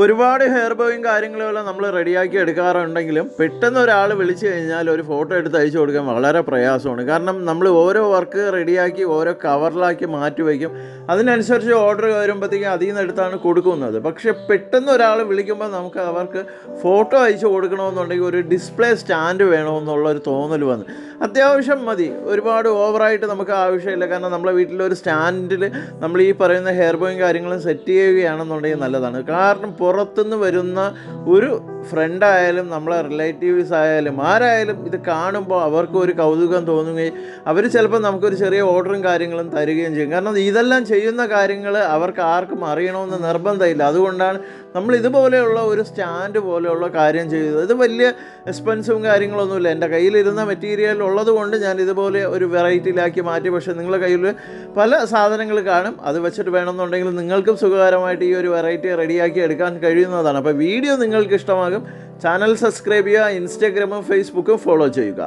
ഒരുപാട് ഹെയർ ബോയും കാര്യങ്ങളുമെല്ലാം നമ്മൾ റെഡിയാക്കി എടുക്കാറുണ്ടെങ്കിലും പെട്ടെന്ന് ഒരാൾ വിളിച്ചു കഴിഞ്ഞാൽ ഒരു ഫോട്ടോ എടുത്ത് അയച്ചു കൊടുക്കാൻ വളരെ പ്രയാസമാണ്. കാരണം നമ്മൾ ഓരോ വർക്ക് റെഡിയാക്കി ഓരോ കവറിലാക്കി മാറ്റി വയ്ക്കും. അതിനനുസരിച്ച് ഓർഡർ വരുമ്പോഴത്തേക്കും അതിൽ നിന്ന് എടുത്താണ് കൊടുക്കുന്നത്. പക്ഷേ പെട്ടെന്ന് ഒരാൾ വിളിക്കുമ്പോൾ നമുക്ക് അവർക്ക് ഫോട്ടോ അയച്ചു കൊടുക്കണമെന്നുണ്ടെങ്കിൽ ഒരു ഡിസ്പ്ലേ സ്റ്റാൻഡ് വേണമെന്നുള്ളൊരു തോന്നൽ വന്ന് അത്യാവശ്യം മതി. ഒരുപാട് ഓവറായിട്ട് നമുക്ക് ആവശ്യമില്ല. കാരണം നമ്മളെ വീട്ടിലൊരു സ്റ്റാൻഡിൽ നമ്മൾ ഈ പറയുന്ന ഹെയർ ബോയും കാര്യങ്ങളും സെറ്റ് ചെയ്യുകയാണെന്നുണ്ടെങ്കിൽ നല്ലതാണ്. കാരണം പുറത്തുനിന്ന് വരുന്ന ഒരു ഫ്രണ്ടായാലും നമ്മളെ റിലേറ്റീവ്സ് ആയാലും ആരായാലും ഇത് കാണുമ്പോൾ അവർക്ക് ഒരു കൗതുകം തോന്നുകയും അവർ ചിലപ്പോൾ നമുക്കൊരു ചെറിയ ഓർഡറും കാര്യങ്ങളും തരികയും ചെയ്യും. കാരണം ഇതെല്ലാം ചെയ്യുന്ന കാര്യങ്ങൾ അവർക്ക് ആർക്കും അറിയണമെന്ന് നിർബന്ധമില്ല. അതുകൊണ്ടാണ് നമ്മൾ ഇതുപോലെയുള്ള ഒരു സ്റ്റാൻഡ് പോലെയുള്ള കാര്യം ചെയ്തത്. ഇത് വലിയ എക്സ്പെൻസും കാര്യങ്ങളൊന്നുമില്ല. എൻ്റെ കയ്യിലിരുന്ന മെറ്റീരിയൽ ഉള്ളത് കൊണ്ട് ഞാൻ ഇതുപോലെ ഒരു വെറൈറ്റിയിലാക്കി മാറ്റി. പക്ഷേ നിങ്ങളുടെ കയ്യിൽ പല സാധനങ്ങൾ കാണും. അത് വെച്ചിട്ട് വേണമെന്നുണ്ടെങ്കിൽ നിങ്ങൾക്കും സുഖകരമായിട്ട് ഈ ഒരു വെറൈറ്റി റെഡിയാക്കി എടുക്കാൻ കഴിയുന്നതാണ്. അപ്പോൾ വീഡിയോ നിങ്ങൾക്ക് ഇഷ്ടമാകും. ചാനൽ സബ്സ്ക്രൈബ് ചെയ്യുക. ഇൻസ്റ്റാഗ്രാമും ഫേസ്ബുക്കും ഫോളോ ചെയ്യുക.